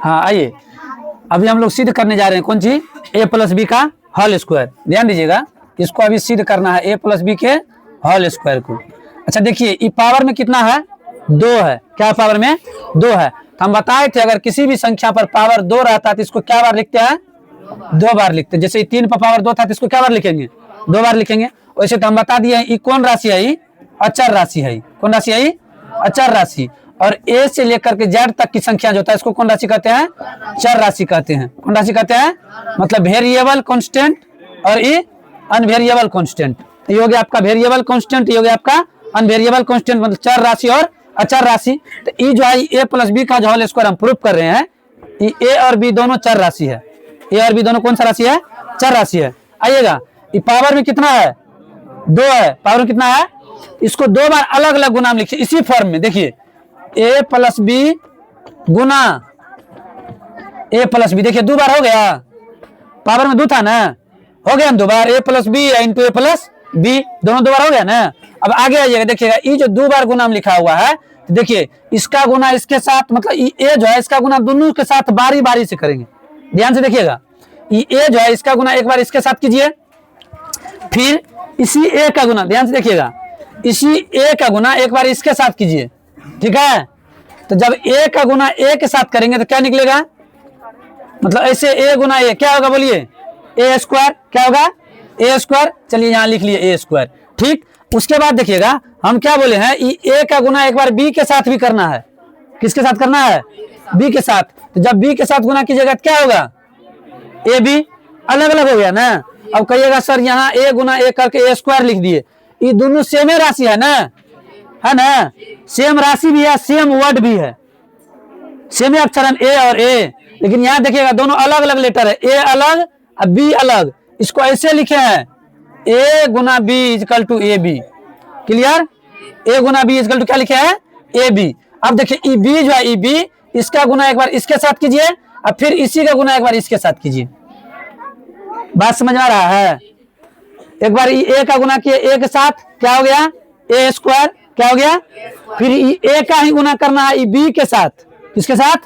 हाँ आइए, अभी हम लोग सिद्ध करने जा रहे हैं कौन चीज, a प्लस बी का होल स्क्वायर। ध्यान दीजिएगा, इसको अभी सिद्ध करना है a प्लस बी के होल स्क्वायर को। अच्छा देखिए, ये पावर में कितना है, 2 है। क्या पावर में 2 है। तो हम बताए थे अगर किसी भी संख्या पर पावर 2 रहता है तो इसको क्या बार लिखते हैं, 2 बार लिखते हैं। जैसे 3 पर पावर 2 था तो इसको क्या बार लिखेंगे, 2 बार लिखेंगे। वैसे तो हम बता दिए ये कौन राशि है, ये अचर राशि है। कौन राशि है, अचर राशि। और a से लेकर के z तक की संख्या जो होता है इसको कौन राशि कहते हैं, चर राशि कहते हैं। कौन राशि कहते हैं, मतलब वेरिएबल कांस्टेंट और ये अनवेरिएबल कांस्टेंट। ये हो गया आपका वेरिएबल कांस्टेंट, ये हो गया आपका अनवेरिएबल कांस्टेंट, मतलब चर राशि और अचर राशि। तो ये जो है a प्लस बी का जो होल स्क्वायर हम प्रूव कर रहे हैं, ये a और b दोनों चर राशि है। a और b दोनों कौन सा राशि है, चर राशि है। आइएगा, ये पावर में कितना है, 2 है। पावर में कितना है, इसको 2 बार अलग अलग गुना में लिखिए इसी फॉर्म में। देखिए a प्लस बी गुना a प्लस बी, देखिए 2 बार हो गया, पावर में 2 था ना, हो गया 2 बार, a plus B into a plus B, दोनों 2 बार हो गया ना। अब आगे आइएगा, देखिएगा ये जो 2 बार गुना में लिखा हुआ है, तो देखिए इसका गुना इसके साथ, मतलब ये जो है इसका गुना दोनों के साथ बारी बारी से करेंगे। ध्यान से देखिएगा, ये जो है इसका गुना एक बार इसके साथ कीजिए, फिर इसी a का गुना, ध्यान से देखिएगा, इसी a का गुना एक बार इसके साथ कीजिए, ठीक है। तो जब a का गुना a के साथ करेंगे तो क्या निकलेगा, मतलब ऐसे a गुना a क्या होगा, बोलिए a स्क्वायर। क्या होगा, a स्क्वायर। चलिए यहाँ लिख लिए a स्क्वायर, ठीक। उसके बाद देखिएगा हम क्या बोले हैं, a का गुना एक बार b के साथ भी करना है। किसके साथ करना है, b के साथ। तो जब b के साथ गुना कीजिएगा तो क्या होगा, a b अलग अलग हो गया ना। अब कहिएगा सर यहाँ a गुना a करके a स्क्वायर लिख दिए, ये दोनों सेम राशि है ना, है ना, सेम राशि भी है, सेम वर्ड भी है, सेम अक्षर है a और a। लेकिन यहाँ देखिएगा दोनों अलग अलग लेटर है, a अलग और b अलग। इसको ऐसे लिखे हैं, a गुना b equal to A B. Clear, a गुना b इजकल टू क्या लिखे हैं, ए बी। अब देखिए ई b जो है, ई b इसका गुना एक बार इसके साथ कीजिए और फिर इसी का गुना एक बार इसके साथ कीजिए। बात समझ में आ रहा है। एक बार a का गुना किए a के साथ, क्या हो गया, a स्क्वायर। क्या हो गया, फिर a का ही गुना करना है b के साथ। किसके साथ,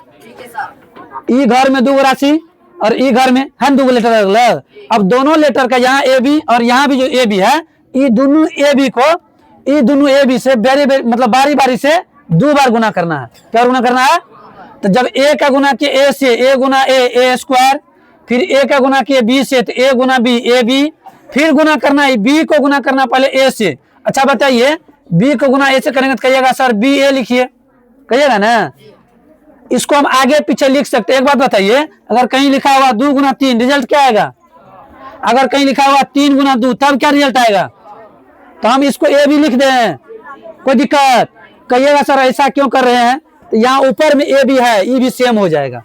ई घर में 2 राशि और ई घर में है 2 लेटर अलग। अब दोनों लेटर का यहाँ ए बी और यहाँ भी जो ए बी है, ये दोनों ए बी को ये दोनों ए बी से मतलब बारी बारी से 2 बार गुना करना है। क्या गुना करना है, तो जब a का गुना किए a से, a गुना a स्क्वायर, फिर a का गुना किए b से, तो a गुना b ए बी, फिर गुना करना है b को गुना करना पहले a से। अच्छा बताइए, b को गुना a से करेंगे तो कहिएगा सर b a लिखिए, कहिएगा ना। इसको हम आगे पीछे लिख सकते हैं। एक बात बताइए, अगर कहीं लिखा हुआ 2 गुना 3, रिजल्ट क्या आएगा। अगर कहीं लिखा हुआ 3 गुना 2, तब क्या रिजल्ट आएगा। तो हम इसको ए भी लिख दें, कोई दिक्कत। कहिएगा सर ऐसा क्यों कर रहे हैं, तो यहाँ ऊपर में ए भी है, ये भी सेम हो जाएगा,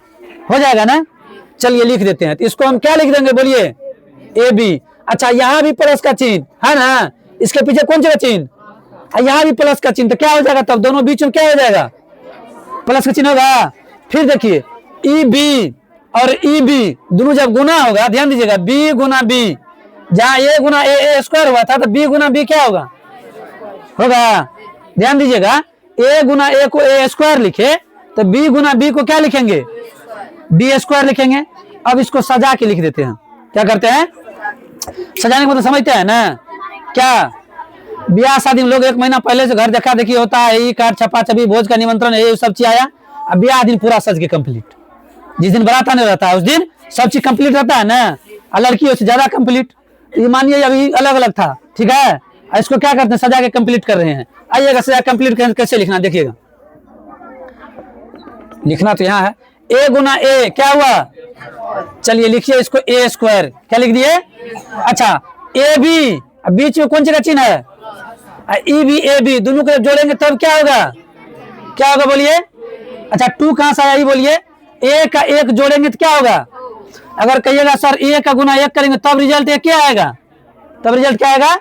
हो जाएगा ना। चलिए लिख देते हैं, तो इसको हम क्या लिख देंगे, बोलिए ए बी। अच्छा यहाँ भी प्लस का चिन्ह है ना, इसके पीछे कौन सा चिन्ह, यहाँ भी प्लस का चिन्ह, तो क्या हो जाएगा, तब दोनों बीच में क्या हो जाएगा, प्लस का चिन्ह होगा। फिर देखिए ई बी और ई बी दोनों जब गुना होगा, ध्यान दीजिएगा, बी गुना बी, जहाँ ए गुना ए स्क्वायर हुआ था तो बी गुना बी क्या होगा, ध्यान दीजिएगा, ए गुना ए को ए स्क्वायर लिखे तो बी गुना बी को क्या लिखेंगे, बी स्क्वायर लिखेंगे। अब इसको सजा के लिख देते हैं। क्या करते हैं, सजाने को तो समझते हैं ना। क्या ब्याह शादी में लोग 1 महीना पहले से घर देखा देखी होता है, ई कार्ड छपा छपी, भोज का निमंत्रण, ये सब चीज आया। अब ब्याह दिन पूरा सज के कंप्लीट, जिस दिन बारात आने रहता है उस दिन सब चीज कंप्लीट रहता है ना, और लड़की से ज्यादा कंप्लीट। ये मानिए अभी अलग अलग था, ठीक है, इसको क्या करते हैं, सजा के कंप्लीट कर रहे हैं। आइएगा सजा कंप्लीट कैसे लिखना, देखिएगा। लिखना तो यहाँ है, ए गुना ए क्या हुआ, चलिए लिखिए इसको ए स्क्वायर। क्या लिख दिए, अच्छा ए बी, बीच में कौन सी का चिन्ह है, ई बी ए बी, दोनों को जोड़ेंगे तब क्या होगा, क्या होगा बोलिए। अच्छा 2 कहां से आया, ये बोलिए, ए का 1 जोड़ेंगे तो क्या होगा। अगर कहिएगा सर ए का गुना 1 करेंगे तब रिजल्ट 1 क्या आएगा, तब रिजल्ट क्या आएगा,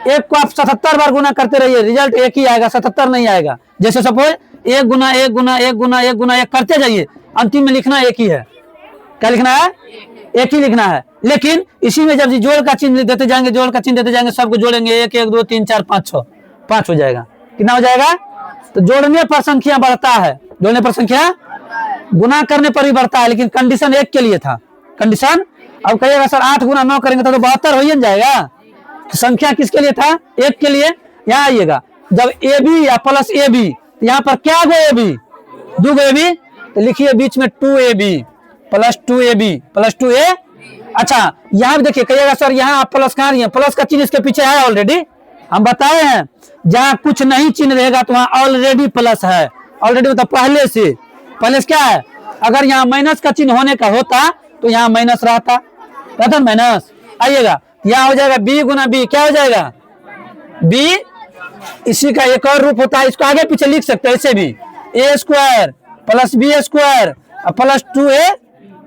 1 को आप 77 बार गुना करते रहिए, रिजल्ट 1 ही आएगा, 77 नहीं आएगा। जैसे सपोज 1 गुना 1 गुना 1 गुना 1 गुना 1 करते जाइए, अंतिम में लिखना 1 ही है। क्या लिखना है, 1 ही लिखना है। लेकिन इसी में जब जोड़ का चिन्ह देते जाएंगे, जोड़ का चिन्ह देते जाएंगे, सबको जोड़ेंगे, 1 1 2 3 4 5 6, 5 हो जाएगा। कितना हो जाएगा, तो जोड़ने पर संख्या बढ़ता है, जोड़ने पर संख्या गुना करने पर भी बढ़ता है, लेकिन कंडीशन 1 के लिए था। कंडीशन अब कहिएगा सर 8 गुना 9 करेंगे तो 72 हो ही जाएगा। तो संख्या किसके लिए था? 1 के लिए। यहाँ आइएगा, जब ए बी या प्लस ए बी, यहाँ पर क्या गो A B? 2 go A B, तो लिखिए बीच में 2ab plus 2ab plus 2a। अच्छा यहाँ भी देखिए, कहिएगा सर यहाँ आप प्लस कहाँ दिए? प्लस का चिन्ह इसके पीछे है ऑलरेडी, हम बताए हैं। जहाँ कुछ नहीं चिन्ह रहेगा तो वहाँ ऑलरेडी प्लस है। ऑलरेडी मतलब पहले से। पहले से क्या है? अगर यहाँ माइनस का चिन्ह होने का होता तो यहाँ माइनस रहता माइनस। आइएगा, यहाँ हो जाएगा b गुना b, क्या हो जाएगा? b। इसी का एक और रूप होता है, इसको आगे पीछे लिख सकते हैं ऐसे भी, a square plus b square plus 2a।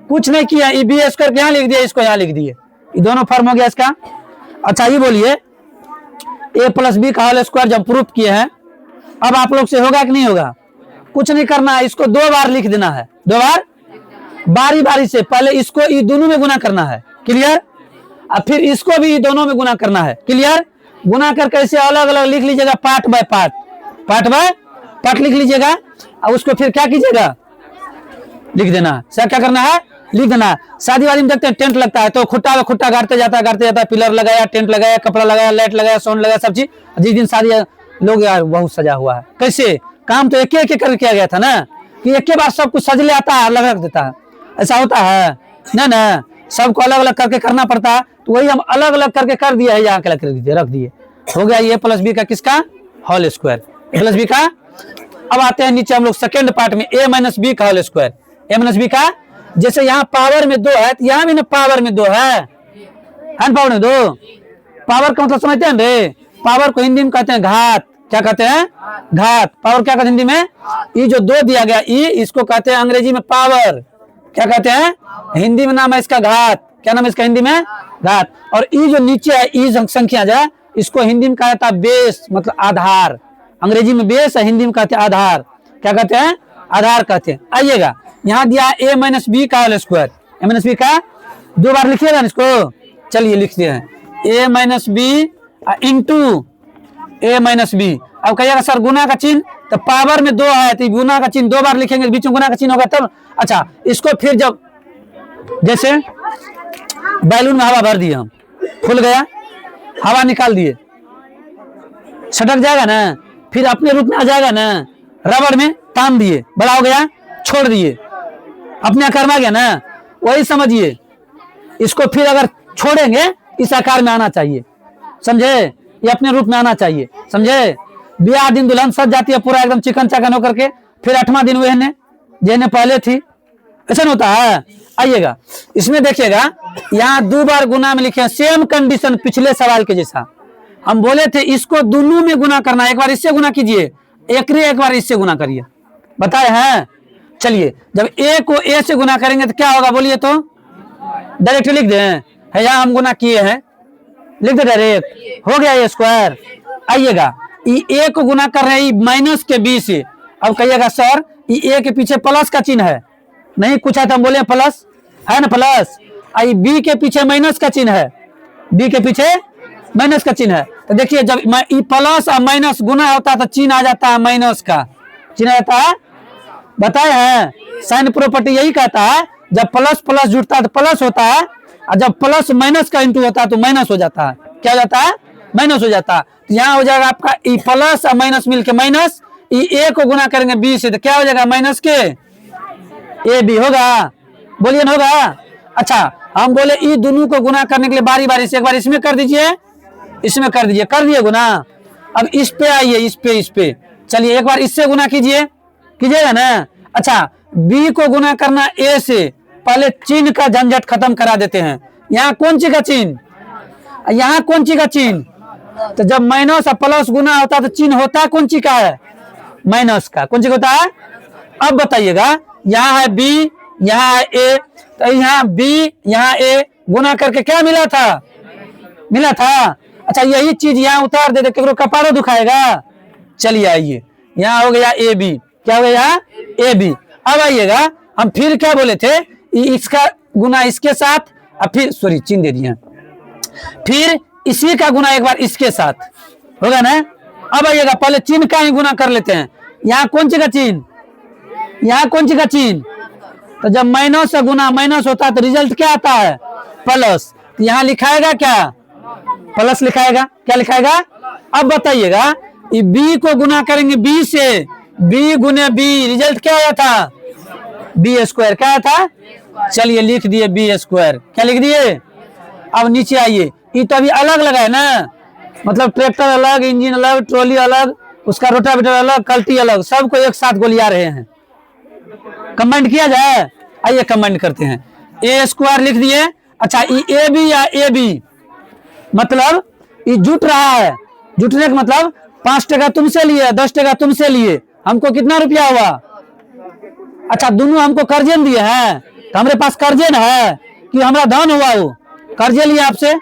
कुछ नहीं किया, b स्क्वायर यहाँ लिख दिया, इसको यहाँ लिख दिए, ये दोनों फॉर्म हो गया इसका। अच्छा ये बोलिए a प्लस बी का होल स्क्वायर जब प्रूफ किए हैं, अब आप लोग से होगा कि नहीं होगा? कुछ नहीं करना है, इसको 2 बार लिख देना है, 2 बार बारी बारी से। पहले इसको ये दोनों में गुना करना है, क्लियर? अब फिर इसको भी दोनों में गुना करना है, क्लियर? गुना कर कैसे अलग अलग लिख लीजिएगा, part by part, part by part लिख लीजिएगा। और उसको फिर क्या कीजिएगा? लिख देना। सर क्या करना है? लिख देना। शादी वादी में देखते हैं टेंट लगता है तो खुट्टा खुट्टा गाड़ते जाता है, पिलर लगाया, टेंट लगाया, कपड़ा लगाया, लाइट लगाया, साउंड लगाया, सब चीज। जिस दिन शादी लोग यार बहुत सजा हुआ है। कैसे? काम तो एक एक कर किया गया था ना, कि एक बार सब कुछ सजले आता है, अलग रख देता है, ऐसा होता है ना? सबको अलग अलग करके करना पड़ता है, तो वही हम अलग अलग करके कर दिया है, यहाँ के रख दिए। हो गया ये प्लस बी का किसका? होल स्क्वायर, ए प्लस बी का। अब आते हैं नीचे हम लोग सेकेंड पार्ट में, ए माइनस बी का होल स्क्वायर, ए माइनस बी का। जैसे यहाँ पावर में 2 है तो यहाँ भी ना पावर में 2 है पावर में 2। पावर का मतलब समझते हैं रे? पावर को हिंदी में कहते हैं घात। क्या कहते हैं? घात। पावर क्या कहते हैं हिंदी में? ये जो 2 दिया गया ई, इसको कहते हैं अंग्रेजी में पावर। क्या कहते हैं? हिंदी में नाम है इसका घात। क्या नाम है इसका हिंदी में? घात। और ई जो नीचे है, ई संख्या जो, इसको हिंदी में कहा जाता है बेस, मतलब आधार। अंग्रेजी में बेस है, हिंदी में कहते हैं आधार। क्या कहते हैं? आधार कहते हैं। आइएगा, यहाँ दिया ए माइनस बी का होल स्क्वायर, ए माइनस बी का 2 बार लिखिएगा ना इसको। चलिए लिखते हैं, ए माइनस बी इंटू ए माइनस बी। अब कहिएगा सर गुना का चिन्ह, तो पावर में 2 है तो गुना का चिन्ह 2 बार लिखेंगे, बीच में गुना का चिन्ह होगा तब। अच्छा इसको फिर जब जैसे बैलून में हवा भर दिए हम, खुल गया, हवा निकाल दिए, सटक जाएगा ना, फिर अपने रूप में आ जाएगा ना। रबड़ में तान दिए, बड़ा हो गया, छोड़ दिए, अपने आकार में आ गया ना। वही समझिए, इसको फिर अगर छोड़ेंगे इस आकार में आना चाहिए, समझे? ये अपने रूप में आना चाहिए, समझे? ब्याह दिन दुल्हन सज जाती है पूरा एकदम चिकन चाकन होकर के, फिर 8वां दिन वह जैने पहले थी, ऐसा होता है। आइएगा, इसमें देखिएगा यहाँ 2 बार गुना में लिखे, सेम कंडीशन पिछले सवाल के जैसा। हम बोले थे इसको दोनों में गुना करना, एक बार इससे गुना कीजिए, एक बार इससे गुना करिए, बताए हैं। चलिए, जब ए को ए से गुना करेंगे तो क्या होगा बोलिए तो? डायरेक्ट लिख दें, है यहाँ हम गुना किए हैं, लिख दे डायरेक्ट, हो गया ए स्क्वायर। आइएगा, ए को गुना कर रहे हैं माइनस के बी से। अब कहिएगा सर ए के पीछे प्लस का चिन्ह है, नहीं कुछ है तो हम बोले प्लस है ना, प्लस। आई बी के पीछे माइनस का चिन्ह है, बी के पीछे माइनस का चिन्ह है। तो देखिए जब प्लस और माइनस गुना होता है तो चिन्ह आ जाता है माइनस का, चिन्ह आ जाता है। बताए हैं साइन प्रॉपर्टी यही कहता है, जब प्लस प्लस जुड़ता है तो प्लस होता है, और जब प्लस माइनस का इंटू होता है तो माइनस हो जाता है। क्या हो जाता है? माइनस हो जाता है। तो यहाँ हो जाएगा आपका ई प्लस और माइनस मिलके माइनस, ए को गुना करेंगे बी से तो क्या हो जाएगा? माइनस के ए बी होगा, बोलिए ना होगा। अच्छा हम बोले ई दोनों को गुना करने के लिए बारी बारी से, एक बार इसमें कर दीजिए, इसमें कर दीजिए, कर दिए गुना। अब इस पे आइए, इस पे चलिए, एक बार इससे गुना कीजिएगा ना। अच्छा बी को गुना करना ए से, पहले चिन्ह का झंझट खत्म करा देते हैं। यहाँ कौन सी का चिन्ह, यहाँ कौन सी का चिन्ह, तो जब माइनस और प्लस गुना होता है तो चिन्ह होता है कौन सी का है? माइनस का। कौन सी होता है? अब बताइएगा, यहाँ है बी, यहाँ है ए, तो यहाँ बी यहाँ ए गुना करके क्या मिला था? मिला था। अच्छा यही चीज यहाँ उतार दे, कपाड़ो दुखाएगा। चलिए आइए, यहाँ हो गया ए बी, क्या हो गया? यहाँ ए बी। अब आइएगा, हम फिर क्या बोले थे, इसका गुना इसके साथ, अब फिर सॉरी चिन्ह दे दिए, फिर इसी का गुना एक बार इसके साथ, होगा ना। अब आइएगा, पहले चिन्ह का ही गुना कर लेते हैं। यहाँ कौन सी का चिन्ह, यहाँ कौन सी का चिन्ह, तो जब माइनस से गुना माइनस होता है तो रिजल्ट क्या आता है? प्लस। तो यहाँ लिखाएगा क्या? प्लस लिखाएगा। क्या लिखाएगा? अब बताइएगा, ये बी को गुना करेंगे बी से, बी गुने बी, रिजल्ट क्या आया था? B square. क्या आया था? चलिए लिख दिए बी स्क्वायर। क्या लिख दिए? अब नीचे आइए, ये तो अभी अलग लगा है ना, मतलब ट्रैक्टर अलग, इंजन अलग, ट्रॉली अलग, उसका रोटावेटर अलग, कल्टी अलग, सबको एक साथ गोलिया रहे हैं। कमेंट किया जाए? आइए कमेंट करते हैं। ए स्क्वायर लिख दिए। अच्छा, ये ए बी या ए बी, मतलब ये जुट रहा है। जुटने का मतलब 5 टका तुमसे लिए, 10 टका तुमसे लिए, हमको कितना रुपया हुआ? अच्छा, दोनों हमको कर्जे दिए हैं, तो हमारे पास कर्जे न है कि हमारा धन हुआ? वो कर्जे लिए आपसे,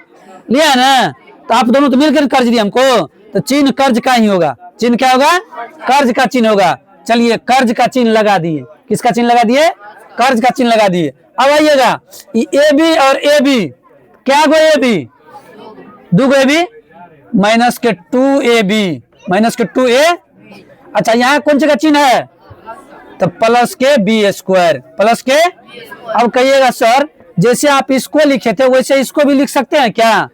लिया है ना, तो आप दोनों तो मिलकर कर्ज दिए हमको, तो चिन्ह कर्ज का ही होगा। चिन्ह क्या होगा? कर्ज का चिन्ह होगा। चलिए कर्ज का चिन्ह लगा दिए। किसका चिन्ह लगा दिए? कर्ज का चिन्ह लगा दिए। अब आइएगा, ए बी और ए बी, क्या गो ए बी? दो गो ए बी, माइनस के 2ab, माइनस के 2a। अच्छा, यहाँ कौन सी का चिन्ह है? तो प्लस के बी स्क्वायर, प्लस के। अब कहिएगा सर, जैसे आप इसको लिखे थे वैसे इसको भी लिख सकते हैं क्या?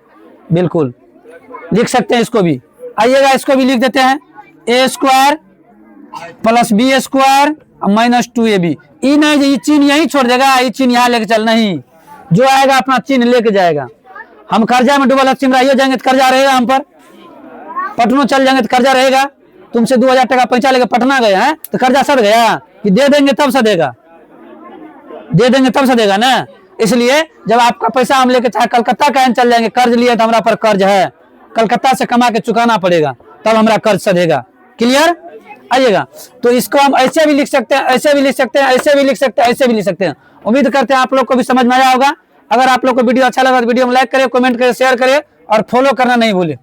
बिल्कुल लिख सकते हैं, इसको भी। आइएगा, इसको भी लिख देते हैं, A square plus B square minus 2ab। ई नहीं, ये चिन्ह यहीं छोड़ देगा, ये चिन्ह यहाँ लेके चल, नहीं, जो आएगा अपना चिन्ह लेके जाएगा। हम कर्जा में डूबल सिमराइयो जाएंगे तो कर्जा रहेगा हम पर, पटनो चल जाएंगे तो कर्जा रहेगा। तुमसे 2000 टका पैसा लेके पटना गए हैं तो कर्जा सद गया कि दे देंगे तब सदेगा? दे देंगे तब सदेगा ना। इसलिए जब आपका पैसा हम लेके चाहे कलकत्ता का चल जाएंगे, कर्ज लिए तो हमारा पर कर्ज है, कलकत्ता से कमा के चुकाना पड़ेगा, तब हमारा कर्ज सदेगा। क्लियर? आइएगा, तो इसको हम ऐसे भी लिख सकते हैं, ऐसे भी लिख सकते हैं, ऐसे भी लिख सकते हैं, ऐसे भी लिख सकते हैं। उम्मीद करते हैं आप लोग को भी समझ में आया होगा। अगर आप लोग को वीडियो अच्छा लगा तो वीडियो में लाइक करें, कमेंट करें, शेयर करें और फॉलो करना नहीं भूलें।